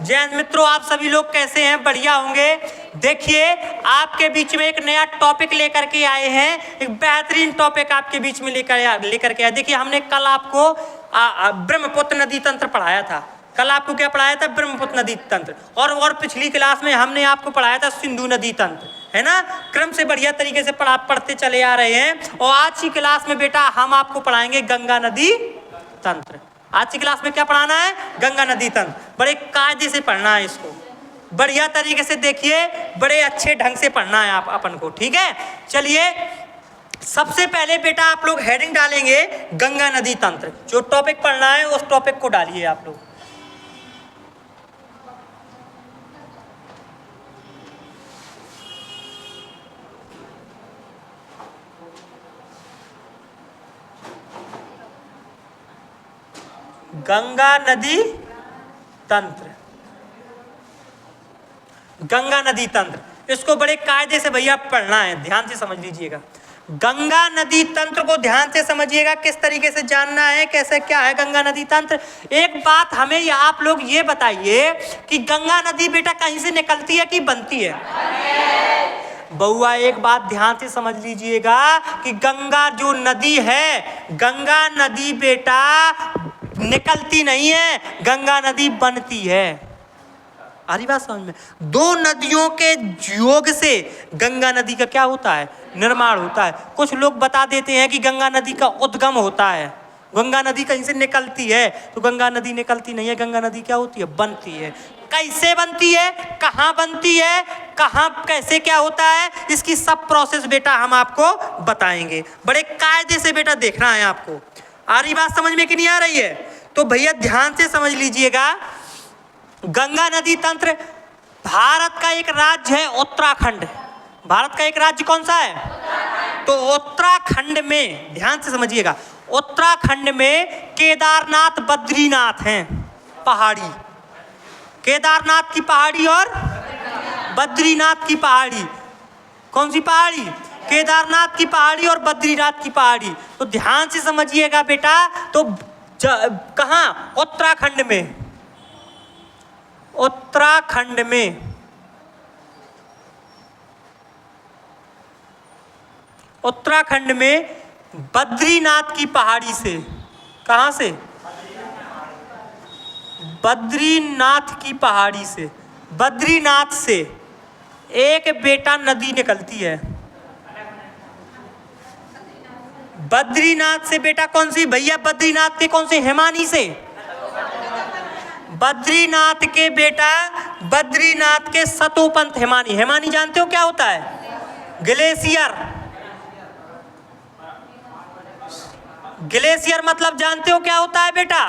जय हिंद मित्रों, आप सभी लोग कैसे हैं? बढ़िया होंगे। देखिए, आपके बीच में एक नया टॉपिक लेकर के आए हैं, एक बेहतरीन टॉपिक आपके बीच में लेकर के आए। देखिए, हमने कल आपको ब्रह्मपुत्र नदी तंत्र पढ़ाया था। कल आपको क्या पढ़ाया था? ब्रह्मपुत्र नदी तंत्र। और पिछली क्लास में हमने आपको पढ़ाया था सिंधु नदी तंत्र, है ना। क्रम से बढ़िया तरीके से पढ़ते चले आ रहे हैं। और आज की क्लास में बेटा हम आपको पढ़ाएंगे गंगा नदी तंत्र। आज की क्लास में क्या पढ़ाना है? गंगा नदी तंत्र। बड़े कायदे से पढ़ना है इसको, बढ़िया तरीके से देखिए, बड़े अच्छे ढंग से पढ़ना है आप अपन को, ठीक है। चलिए, सबसे पहले बेटा आप लोग हेडिंग डालेंगे गंगा नदी तंत्र। जो टॉपिक पढ़ना है उस टॉपिक को डालिए आप लोग। गंगा नदी तंत्र, गंगा नदी तंत्र, इसको बड़े कायदे से भैया पढ़ना है, ध्यान से समझ लीजिएगा। गंगा नदी तंत्र को ध्यान से समझिएगा, किस तरीके से जानना है, कैसे क्या है गंगा नदी तंत्र। एक बात हमें आप लोग ये बताइए कि गंगा नदी बेटा कहीं से निकलती है कि बनती है? बउआ एक बात ध्यान से समझ लीजिएगा कि गंगा जो नदी है, गंगा नदी बेटा निकलती नहीं है, गंगा नदी बनती है। आ रही बात समझ में? दो नदियों के योग से गंगा नदी का क्या होता है? निर्माण होता है। कुछ लोग बता देते हैं कि गंगा नदी का उद्गम होता है, गंगा नदी कहीं से निकलती है, तो गंगा नदी निकलती नहीं है। गंगा नदी क्या होती है? बनती है। कैसे बनती है, कहाँ बनती है, कहाँ कैसे क्या होता है, इसकी सब प्रोसेस बेटा हम आपको बताएंगे। बड़े कायदे से बेटा देखना है आपको। आ रही बात समझ में कि नहीं आ रही है? तो भैया ध्यान से समझ लीजिएगा। गंगा नदी तंत्र भारत का एक राज्य है उत्तराखंड। भारत का एक राज्य कौन सा है? तो उत्तराखंड में ध्यान से समझिएगा, उत्तराखंड में केदारनाथ बद्रीनाथ हैं पहाड़ी। केदारनाथ की पहाड़ी और बद्रीनाथ की पहाड़ी। कौन सी पहाड़ी? केदारनाथ की पहाड़ी और बद्रीनाथ की पहाड़ी। तो ध्यान से समझिएगा बेटा। तो कहाँ? उत्तराखंड में, उत्तराखंड में, उत्तराखंड में बद्रीनाथ की पहाड़ी से, कहाँ से? बद्रीनाथ की पहाड़ी से, बद्रीनाथ से एक बेटा नदी निकलती है। बद्रीनाथ से बेटा कौन सी? भैया बद्रीनाथ के कौन से? हिमानी से। बद्रीनाथ के बेटा, बद्रीनाथ के सतोपंथ हिमानी। हिमानी जानते हो क्या होता है? ग्लेशियर। ग्लेशियर मतलब जानते हो क्या होता है बेटा?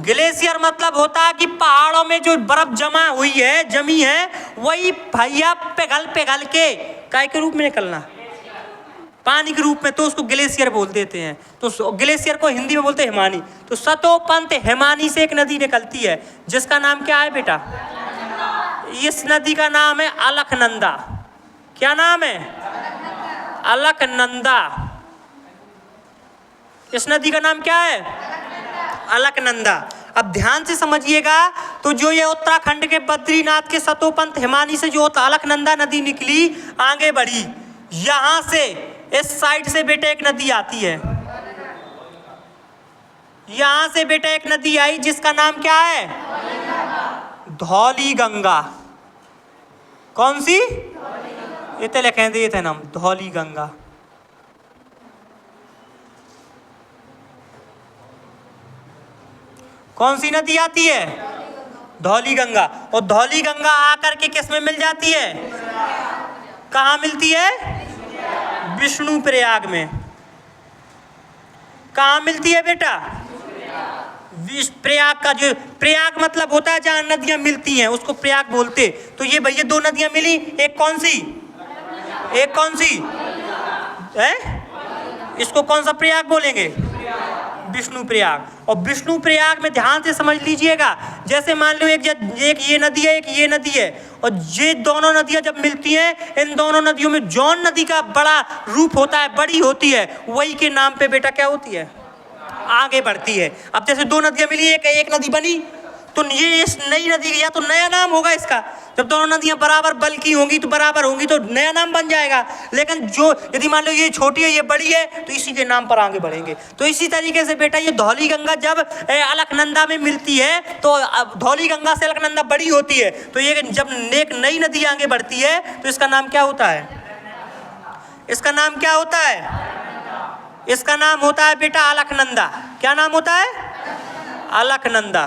ग्लेशियर मतलब होता है कि पहाड़ों में जो बर्फ जमा हुई है, जमी है, वही भैया पिघल पिघल के काय के रूप में निकलना, पानी के रूप में, तो उसको ग्लेशियर बोल देते हैं। तो ग्लेशियर को हिंदी में बोलते हैं हिमानी। तो सतोपंथ हिमानी से एक नदी निकलती है जिसका नाम क्या है बेटा? इस नदी का नाम है अलकनंदा। क्या नाम है? अलकनंदा। इस नदी का नाम क्या है? अलकनंदा। अब ध्यान से समझिएगा। तो जो ये उत्तराखंड के बद्रीनाथ के सतोपंथ हिमानी से जो अलकनंदा नदी निकली, आगे बढ़ी, यहां से इस साइड से बेटा एक नदी आती है। यहां से बेटा एक नदी आई जिसका नाम क्या है? धौली गंगा। कौन सी? इतने लिखे दे थे नाम, धौली गंगा। कौन सी नदी आती है? धौली गंगा। और धौली गंगा आकर के किस में मिल जाती है? कहाँ मिलती है? विष्णु प्रयाग में। कहाँ मिलती है बेटा? प्रयाग का, जो प्रयाग मतलब होता है जहाँ नदियां मिलती हैं उसको प्रयाग बोलते। तो ये भैया दो नदियां मिली, एक कौन सी? एक कौन सी है? इसको कौन सा प्रयाग बोलेंगे? विष्णु प्रयाग। और विष्णु प्रयाग में ध्यान से समझ लीजिएगा, जैसे मान लो एक ये नदी है, एक ये नदी है, और ये दोनों नदियां जब मिलती हैं, इन दोनों नदियों में जौन नदी का बड़ा रूप होता है, बड़ी होती है, वही के नाम पे बेटा क्या होती है? आगे बढ़ती है। अब जैसे दो नदियां मिली, एक नदी बनी, तो ये इस नई नदी का या तो नया नाम होगा इसका, जब दोनों नदियां बराबर बल की होंगी तो बराबर होंगी तो नया नाम बन जाएगा। लेकिन जो यदि मान लो ये छोटी है ये बड़ी है तो इसी के नाम पर आगे बढ़ेंगे। तो इसी तरीके से बेटा ये धौली गंगा जब अलकनंदा में मिलती है तो धौली गंगा से अलकनंदा बड़ी होती है, तो ये जब एक नई नदी आगे बढ़ती है तो इसका नाम क्या होता है? इसका नाम क्या होता है? इसका नाम होता है बेटा अलकनंदा। क्या नाम होता है? अलकनंदा।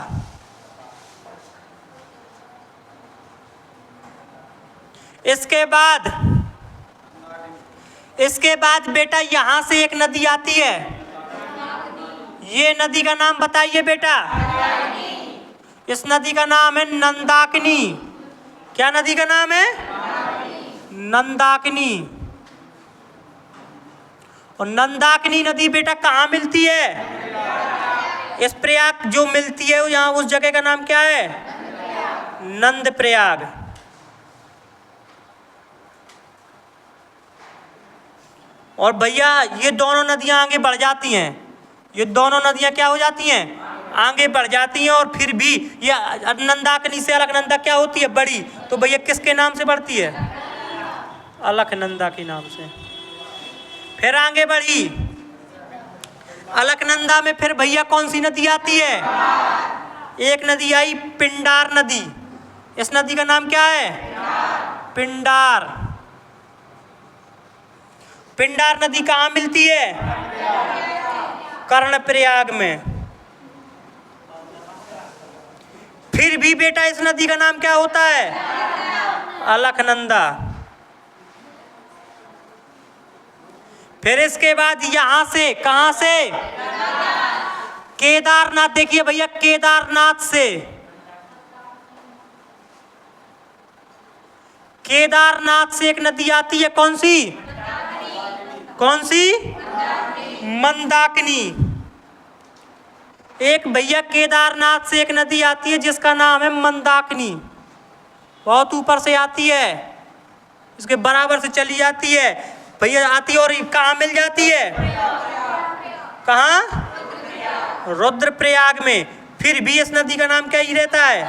इसके बाद बेटा यहां से एक नदी आती है, ये नदी का नाम बताइए बेटा। इस नदी का नाम है नंदाकिनी। क्या नदी का नाम है? नंदाकिनी। और नंदाकिनी नदी बेटा कहाँ मिलती है? इस प्रयाग जो मिलती है यहाँ, उस जगह का नाम क्या है? नंद प्रयाग। और भैया ये दोनों नदियां आगे बढ़ जाती हैं, ये दोनों नदियां क्या हो जाती हैं? आगे बढ़ जाती हैं। और फिर भी ये नंदाकिनी से अलकनंदा क्या होती है? बड़ी। तो भैया किसके नाम से बढ़ती है? अलकनंदा के नाम से। फिर आगे बढ़ी अलकनंदा में, फिर भैया कौन सी नदी आती है? एक नदी आई पिंडार नदी। इस नदी का नाम क्या है? पिंडार। पिंडार नदी कहाँ मिलती है? कर्णप्रयाग में। फिर भी बेटा इस नदी का नाम क्या होता है? अलकनंदा। फिर इसके बाद यहां से, कहां से? केदारनाथ। देखिए भैया केदारनाथ से, केदारनाथ से एक नदी आती है, कौन सी? कौन सी? मंदाकिनी। एक भैया केदारनाथ से एक नदी आती है जिसका नाम है मंदाकिनी। बहुत ऊपर से आती है, इसके बराबर से चली जाती है भैया, आती है और कहाँ मिल जाती है? कहाँ? रुद्रप्रयाग में। फिर भी इस नदी का नाम क्या ही रहता है?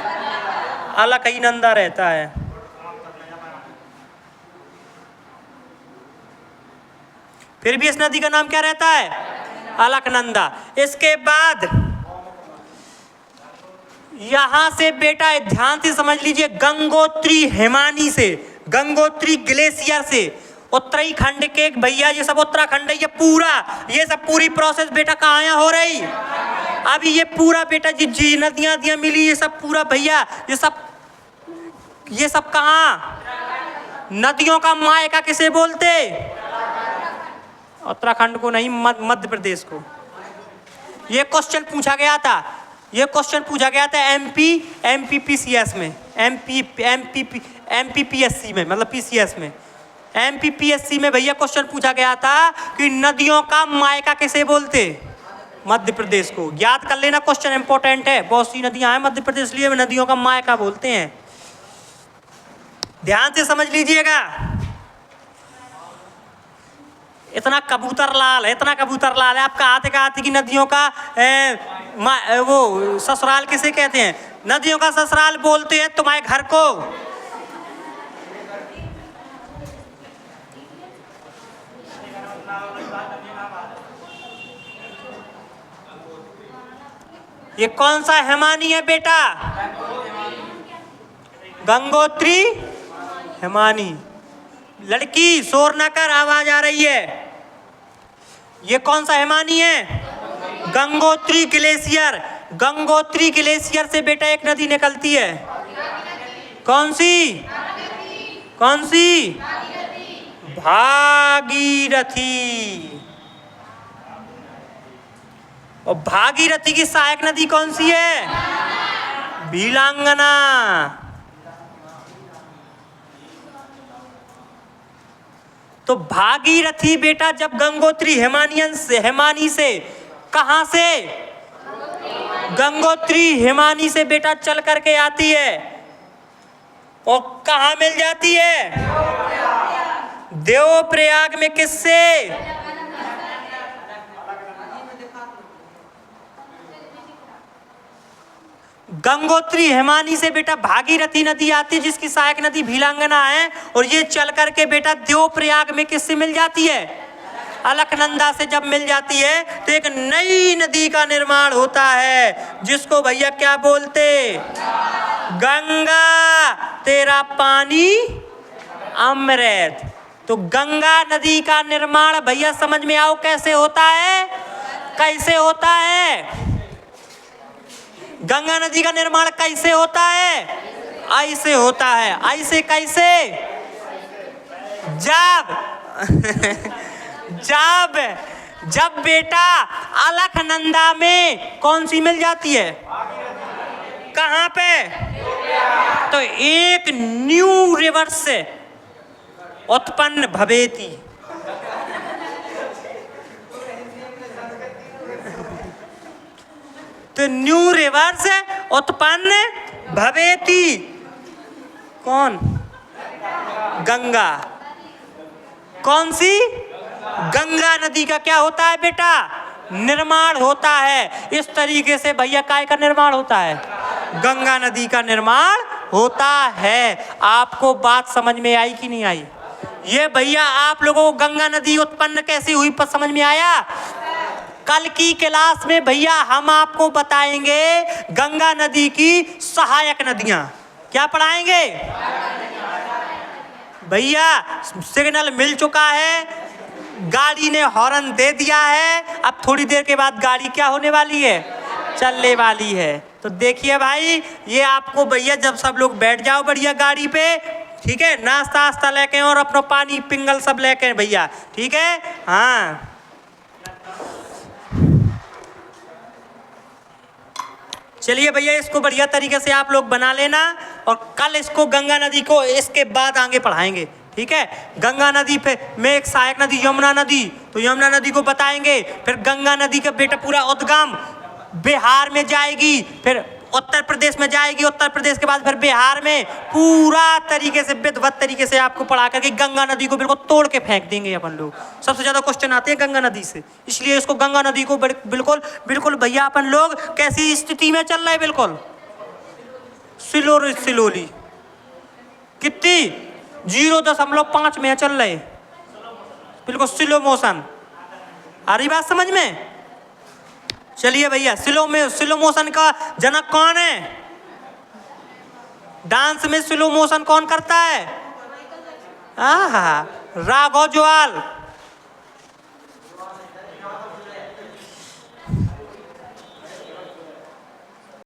अलकनंदा रहता है। फिर भी इस नदी का नाम क्या रहता है? अलकनंदा। इसके बाद यहां से बेटा ध्यान से समझ लीजिए, गंगोत्री हिमानी से, गंगोत्री ग्लेशियर से उत्तराखंड के भैया, ये सब उत्तराखंड है, ये पूरा, ये सब पूरी प्रोसेस बेटा कहाँ हो रही? अभी ये पूरा बेटा जी नदियां मिली, ये सब पूरा भैया, ये सब कहाँ? नदियों का मायका किसे बोलते? उत्तराखंड को नहीं, मध्य प्रदेश को। ये क्वेश्चन पूछा गया था, ये क्वेश्चन पूछा गया था एमपीपीसीएस में, एमपीपीएससी में, मतलब पीसीएस में, एमपीपीएससी में भैया क्वेश्चन पूछा गया था कि नदियों का मायका किसे बोलते? मध्य प्रदेश को। याद कर लेना, क्वेश्चन इंपॉर्टेंट है। बहुत सी नदियां हैं मध्य प्रदेश, लिए नदियों का मायका बोलते हैं। ध्यान से समझ लीजिएगा। इतना कबूतर लाल है, इतना कबूतर लाल है, आपका आते का आते की नदियों का वो ससुराल किसे कहते हैं? नदियों का ससुराल बोलते हैं तुम्हारे घर को। ये कौन सा हिमानी है बेटा? गंगोत्री हिमानी। लड़की शोर न कर, आवाज आ रही है। ये कौन सा हिमानी है? गंगोत्री ग्लेशियर। गंगोत्री ग्लेशियर से बेटा एक नदी निकलती है, कौन सी? कौन सी? भागीरथी। और भागीरथी की सहायक नदी कौन सी है? भीलांगना। तो भागीरथी बेटा जब गंगोत्री हिमानी से, कहां से? गंगोत्री हिमानी से बेटा चल करके आती है और कहां मिल जाती है? देवप्रयाग में। किससे? गंगोत्री हिमानी से बेटा भागीरथी नदी आती है, जिसकी सहायक नदी भीलांगना है, और ये चल करके बेटा देवप्रयाग में किससे मिल जाती है? अलकनंदा से जब मिल जाती है तो एक नई नदी का निर्माण होता है, जिसको भैया क्या बोलते? गंगा तेरा पानी अमृत। तो गंगा नदी का निर्माण भैया समझ में आओ कैसे होता है? कैसे होता है? गंगा नदी का निर्माण कैसे होता है? ऐसे होता है। ऐसे कैसे? जब जब बेटा अलकनंदा में कौन सी मिल जाती है? कहाँ पे? तो एक न्यू रिवर से उत्पन्न भवेती। तो न्यू रिवर से उत्पन्न भवेती कौन? गंगा। कौन सी? गंगा नदी का क्या होता है बेटा? निर्माण होता है। इस तरीके से भैया काय का निर्माण होता है? गंगा नदी का निर्माण होता है। आपको बात समझ में आई कि नहीं आई? ये भैया आप लोगों को गंगा नदी उत्पन्न कैसी हुई पर समझ में आया? कल की क्लास में भैया हम आपको बताएंगे गंगा नदी की सहायक नदियां। क्या पढ़ाएंगे भैया? सिग्नल मिल चुका है, गाड़ी ने हॉर्न दे दिया है, अब थोड़ी देर के बाद गाड़ी क्या होने वाली है? चलने वाली है। तो देखिए भाई, ये आपको भैया जब सब लोग बैठ जाओ बढ़िया गाड़ी पे, ठीक है, नाश्ता वास्ता लेके और अपना पानी पिंगल सब लेके भैया, ठीक है? हाँ, चलिए भैया इसको बढ़िया तरीके से आप लोग बना लेना, और कल इसको गंगा नदी को इसके बाद आगे पढ़ाएंगे, ठीक है? गंगा नदी पे में एक सहायक नदी यमुना नदी, तो यमुना नदी को बताएंगे। फिर गंगा नदी का बेटा पूरा उद्गम बिहार में जाएगी, फिर उत्तर प्रदेश में जाएगी, उत्तर प्रदेश के बाद फिर बिहार में, पूरा तरीके से विधिवत तरीके से आपको पढ़ा करके गंगा नदी को बिल्कुल तोड़ के फेंक देंगे अपन लोग। सबसे ज्यादा क्वेश्चन आते हैं गंगा नदी से, इसलिए इसको गंगा नदी को बिल्कुल बिल्कुल भैया अपन लोग कैसी स्थिति में चल रहे हैं? बिल्कुल स्लोली। कितनी? 0.5 में चल रहे, बिल्कुल स्लो मोशन। आ रही बात समझ में? चलिए भैया, स्लो मोशन का जनक कौन है? डांस में स्लो मोशन कौन करता है? राघव जुआल।